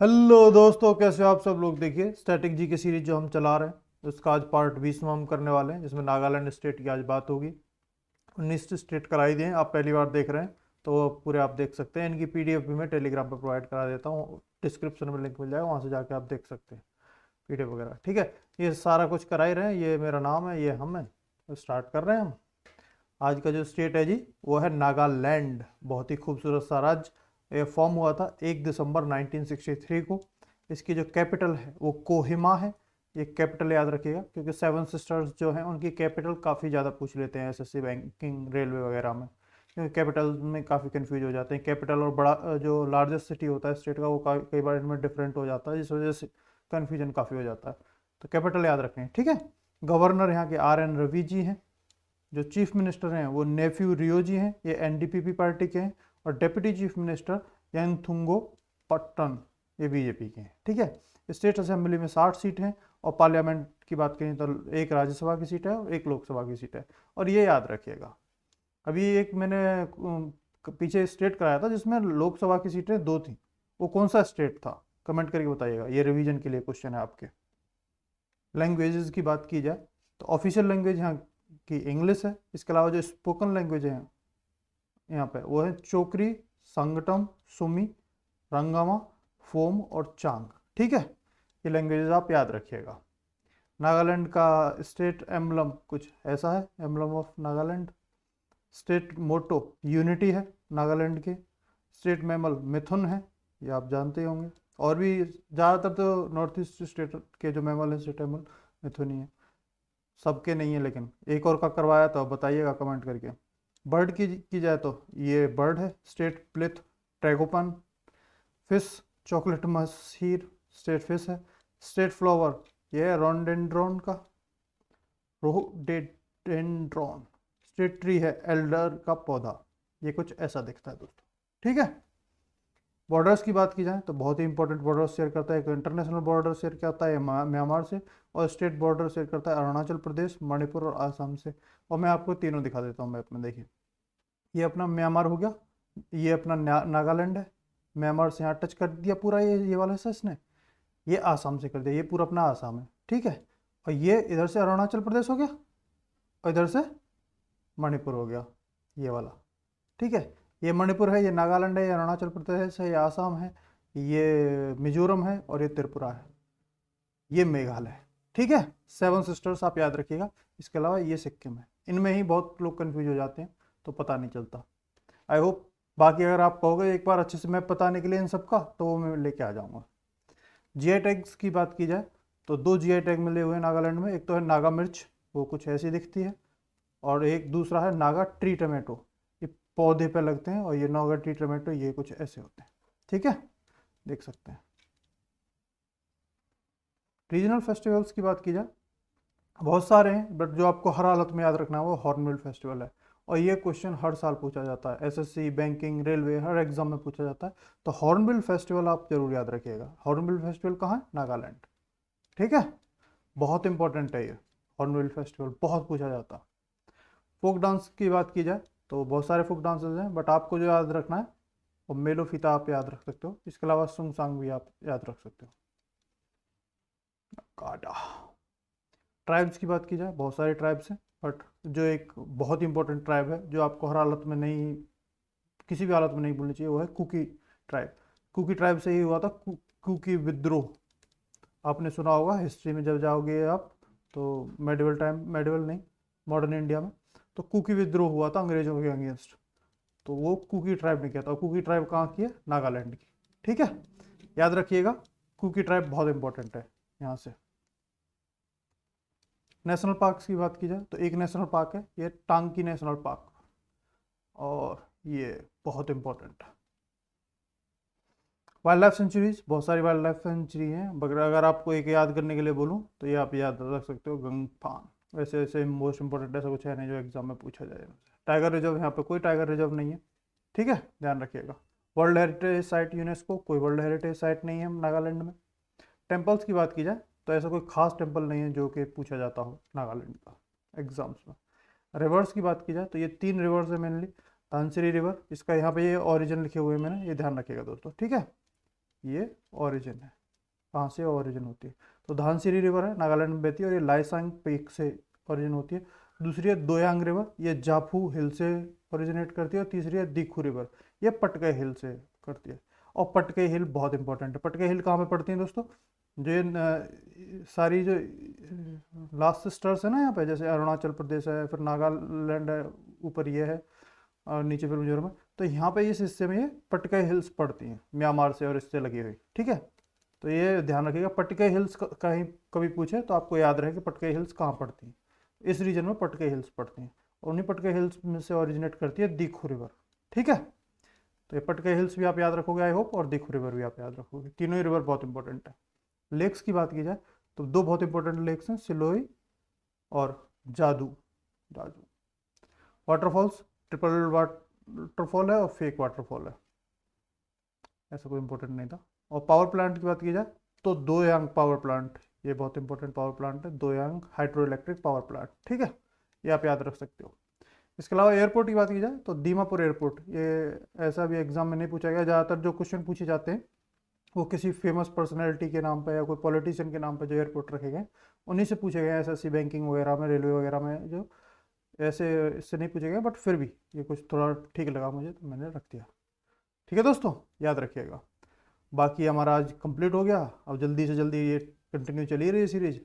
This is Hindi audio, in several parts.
हेलो दोस्तों, कैसे हो आप सब लोग। देखिए स्टैटिक जी की सीरीज जो हम चला रहे हैं उसका आज पार्ट 20 में हम करने वाले हैं, जिसमें नागालैंड स्टेट की आज बात होगी। 19 स्टेट कराई दिए हैं, आप पहली बार देख रहे हैं तो पूरे आप देख सकते हैं। इनकी पीडीएफ भी मैं टेलीग्राम पर प्रोवाइड करा देता हूँ, डिस्क्रिप्शन में लिंक मिल जाएगा, वहाँ से जाके आप देख सकते हैं पीडीएफ वगैरह। ठीक है, ये सारा कुछ करा ही रहे हैं। ये मेरा नाम है, ये हम है, तो स्टार्ट कर रहे हैं हम। आज का जो स्टेट है जी वो है नागालैंड। बहुत ही खूबसूरत सा राज्य। ये फॉर्म हुआ था 1 दिसंबर 1963 को। इसकी जो कैपिटल है वो कोहिमा है। ये कैपिटल याद रखिएगा, क्योंकि सेवन सिस्टर्स जो हैं उनकी कैपिटल काफ़ी ज़्यादा पूछ लेते हैं एसएससी, बैंकिंग, रेलवे वगैरह में, क्योंकि कैपिटल में काफ़ी कंफ्यूज हो जाते हैं। कैपिटल और बड़ा जो लार्जेस्ट सिटी होता है स्टेट का वो कई बार इनमें डिफरेंट हो जाता है, जिस वजह से कन्फ्यूजन काफ़ी हो जाता है। तो कैपिटल याद रखें, ठीक है। गवर्नर यहाँ के RN रवि जी हैं। जो चीफ मिनिस्टर हैं वो नेफ्यू रियो जी हैं, ये एनडीपीपी पार्टी के हैं। और डेप्यूटी चीफ मिनिस्टर यंथुंगो पट्टन, ये बीजेपी के हैं। ठीक है। स्टेट असेंबली में 60 सीट हैं, और पार्लियामेंट की बात करें तो एक राज्यसभा की सीट है और एक लोकसभा की सीट है। और ये याद रखिएगा, अभी एक मैंने पीछे स्टेट कराया था जिसमें लोकसभा की सीटें 2 थी, वो कौन सा स्टेट था, कमेंट करके बताइएगा। ये रिवीजन के लिए क्वेश्चन है आपके। लैंग्वेजेस की बात की जाए तो ऑफिशियल लैंग्वेज यहाँ की इंग्लिश है। इसके अलावा जो स्पोकन लैंग्वेज है यहाँ पे वो है चोकरी, संगटम, सुमी, रंगामा, फोम और चांग। ठीक है, ये लैंग्वेजेस आप याद रखिएगा। नागालैंड का स्टेट एम्बलम कुछ ऐसा है, emblem of Nagaland. State motto unity है नागालैंड के। स्टेट मैमल मिथुन है, ये आप जानते ही होंगे। और भी ज़्यादातर तो नॉर्थ ईस्ट स्टेट के जो मैमल है स्टेट एमल मिथुन ही है, सबके नहीं है। लेकिन एक और का करवाया तो बताइएगा कमेंट करके। बर्ड की जाए तो ये बर्ड है, state Blyth's tragopan. Fish chocolate mahseer, state fish है। स्टेट फ्लावर ये है रोडेंड्रॉन का, रोडेंड्रॉन। स्टेट ट्री है एल्डर का पौधा। ये कुछ ऐसा दिखता है दोस्तों। ठीक है। बॉर्डर्स की बात की जाए तो बहुत ही इंपॉर्टेंट बॉर्डर शेयर करता है। एक इंटरनेशनल बॉर्डर शेयर करता है म्यांमार से, और स्टेट बॉर्डर शेयर करता है अरुणाचल प्रदेश, मणिपुर और आसाम से। और मैं आपको तीनों दिखा देता हूँ मैप में। देखिए ये अपना म्यांमार हो गया, ये अपना नागालैंड है। म्यांमार से यहाँ टच कर दिया पूरा, ये वाला हिस्सा इसने। ये आसाम से कर दिया, ये पूरा अपना आसाम है। ठीक है। और ये इधर से अरुणाचल प्रदेश हो गया, और इधर से मणिपुर हो गया, ये वाला। ठीक है। ये मणिपुर है, ये नागालैंड है, ये अरुणाचल प्रदेश है, ये आसाम है, ये मिजोरम है, और ये त्रिपुरा है, ये मेघालय है। ठीक है। सेवन सिस्टर्स आप याद रखिएगा। इसके अलावा ये सिक्किम है। इनमें ही बहुत लोग कंफ्यूज हो जाते हैं, तो पता नहीं चलता। आई होप बाकी अगर आप कहोगे एक बार अच्छे से मैप बताने के लिए इन सब का, तो वो मैं लेके आ जाऊंगा। जीआई टैग्स की बात की जाए तो 2 जीआई टैग मिले हुए हैं नागालैंड में। एक तो है नागा मिर्च, वो कुछ ऐसी दिखती है, और एक दूसरा है नागा ट्री टमाटो, ये पौधे पे लगते हैं। और ये नागा ट्री टमाटो ये कुछ ऐसे होते हैं। ठीक है, देख सकते हैं। रीजनल फेस्टिवल्स की बात की जाए बहुत सारे हैं, बट जो आपको हर हालत में याद रखना है वो हॉर्नबिल फेस्टिवल है। और ये क्वेश्चन हर साल पूछा जाता है, एसएससी, बैंकिंग, रेलवे, हर एग्जाम में पूछा जाता है। तो हॉर्नबिल फेस्टिवल आप जरूर याद रखिएगा। हॉर्नबिल फेस्टिवल कहाँ है? नागालैंड। ठीक है, बहुत इंपॉर्टेंट है ये हॉर्नबिल फेस्टिवल, बहुत पूछा जाता है। फोक डांस की बात की जाए तो बहुत सारे फोक डांसेस हैं, बट आपको जो याद रखना है वो मेलो फीता आप याद रख सकते हो। इसके अलावा सुंग सांग भी आप याद रख सकते हो। काटा। ट्राइब्स की बात की जाए बहुत सारे ट्राइब्स हैं, बट जो एक बहुत इंपॉर्टेंट ट्राइब है जो आपको हर हालत में नहीं, किसी भी हालत में नहीं भूलनी चाहिए, वो है कुकी ट्राइब। कुकी ट्राइब से ही हुआ था कुकी विद्रोह। आपने सुना होगा हिस्ट्री में जब जाओगे आप, तो मेडिवल टाइम, मेडिवल नहीं, मॉडर्न इंडिया में, तो कुकी विद्रोह हुआ था अंग्रेजों के अगेंस्ट। तो वो कुकी ट्राइब ने किया था। और कुकी ट्राइब कहाँ की है? नागालैंड की। ठीक है, याद रखिएगा, कुकी ट्राइब बहुत इंपॉर्टेंट है यहाँ से। नेशनल पार्क्स की बात की जाए तो एक नेशनल पार्क है, ये टांगकी नेशनल पार्क, और ये बहुत इंपॉर्टेंट है। वाइल्ड लाइफ सेंचुरीज बहुत सारी वाइल्ड लाइफ सेंचुरी हैं, मगर अगर आपको एक याद करने के लिए बोलूँ तो ये आप याद रख सकते हो, गंगफान। वैसे ऐसे मोस्ट इंपॉर्टेंट ऐसा कुछ है नहीं जो एग्जाम में पूछा जाए। टाइगर रिजर्व, यहाँ पे कोई टाइगर रिजर्व नहीं है। ठीक है, ध्यान रखिएगा। वर्ल्ड हेरिटेज साइट यूनेस्को, कोई वर्ल्ड हेरिटेज साइट नहीं है नागालैंड में। टेम्पल्स की बात की जाए तो ऐसा कोई खास टेम्पल नहीं है जो कि पूछा जाता हो नागालैंड का एग्जाम्स में। रिवर्स की बात की जाए तो ये 3 रिवर्स है मेनली। धनसिरी रिवर, इसका यहाँ पे ये ओरिजिन लिखे हुए हैं मैंने, ये ध्यान रखिएगा दोस्तों। ठीक है। ये ओरिजिन है, कहाँ से ओरिजिन होती है। तो धानसिरी रिवर है, नागालैंड में बहती है और ये लाइसांग पीक से ओरिजिन होती है। दूसरी है दोयांग रिवर, ये जाफू हिल से ओरिजिनेट करती है। और तीसरी है दिखू रिवर, ये पटकाई हिल से करती है। और पटकाई हिल बहुत इंपॉर्टेंट है। पटकाई हिल कहाँ पे पड़ती है दोस्तों? जो ये सारी जो लास्ट सिस्टर्स है ना यहाँ पे, जैसे अरुणाचल प्रदेश है, फिर नागालैंड है, ऊपर ये है, और नीचे फिर मिजोरम है। तो यहाँ पे इस हिस्से में ये पटकाई हिल्स पड़ती हैं, म्यांमार से और इससे लगी हुई, ठीक है। तो ये ध्यान रखिएगा, पटकाई हिल्स कहीं कभी पूछे तो आपको याद रहे कि पटकाई हिल्स कहाँ पड़ती हैं। इस रीजन में पटकाई हिल्स पड़ती हैं, और उन्हीं पटकाई हिल्स में से ओरिजिनेट करती है दिखू रिवर, ठीक है। तो ये पटकाई हिल्स भी आप याद रखोगे आई होप, और दिखू रिवर भी आप याद रखोगे। तीनों ही रिवर बहुत इंपॉर्टेंट है। लेक्स की बात की जाए तो दो बहुत इंपॉर्टेंट लेक्स हैं, सिलोई और जादू जादू। वाटरफॉल्स, ट्रिपल वाटरफॉल है और फेक वाटरफॉल है, ऐसा कोई इंपॉर्टेंट नहीं था। और पावर प्लांट की बात की जाए तो दोयांग पावर प्लांट, ये बहुत इंपॉर्टेंट पावर प्लांट है, Doyang hydro electric power plant, ठीक है, ये आप याद रख सकते हो। इसके अलावा एयरपोर्ट की बात की जाए तो दीमापुर एयरपोर्ट, ये ऐसा भी एग्जाम में नहीं पूछा गया। ज़्यादातर जो क्वेश्चन पूछे जाते हैं वो किसी फेमस पर्सनैलिटी के नाम पर या कोई पॉलिटिशियन के नाम पर जो एयरपोर्ट रखे गए उन्हीं से पूछे गए। एसएससी बैंकिंग वगैरह में, रेलवे वगैरह में जो ऐसे इससे नहीं पूछे गए, बट फिर भी ये कुछ थोड़ा ठीक लगा मुझे तो मैंने रख दिया, ठीक है दोस्तों, याद रखिएगा। बाकी हमारा आज कंप्लीट हो गया। अब जल्दी से जल्दी ये कंटिन्यू चली रही है सीरीज,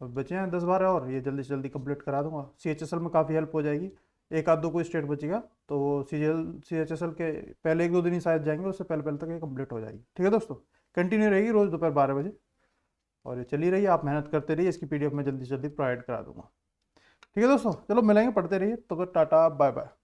अब बचे हैं 10-12 और, ये जल्दी से जल्दी कंप्लीट करा दूंगा। CHSL में काफ़ी हेल्प हो जाएगी। एक आध दो कोई स्टेट बचेगा तो CHSL के पहले 1-2 दिन ही शायद जाएंगे, उससे पहले पहले तक ये कंप्लीट हो जाएगी, ठीक है दोस्तों। कंटिन्यू रहेगी रोज़ दोपहर 12 बजे, और ये चली रही है, आप मेहनत करते रहिए। इसकी PDF मैं जल्दी से जल्दी प्रोवाइड करा दूंगा, ठीक है दोस्तों। चलो मिलेंगे, पढ़ते रहिए, तो टाटा बाय बाय।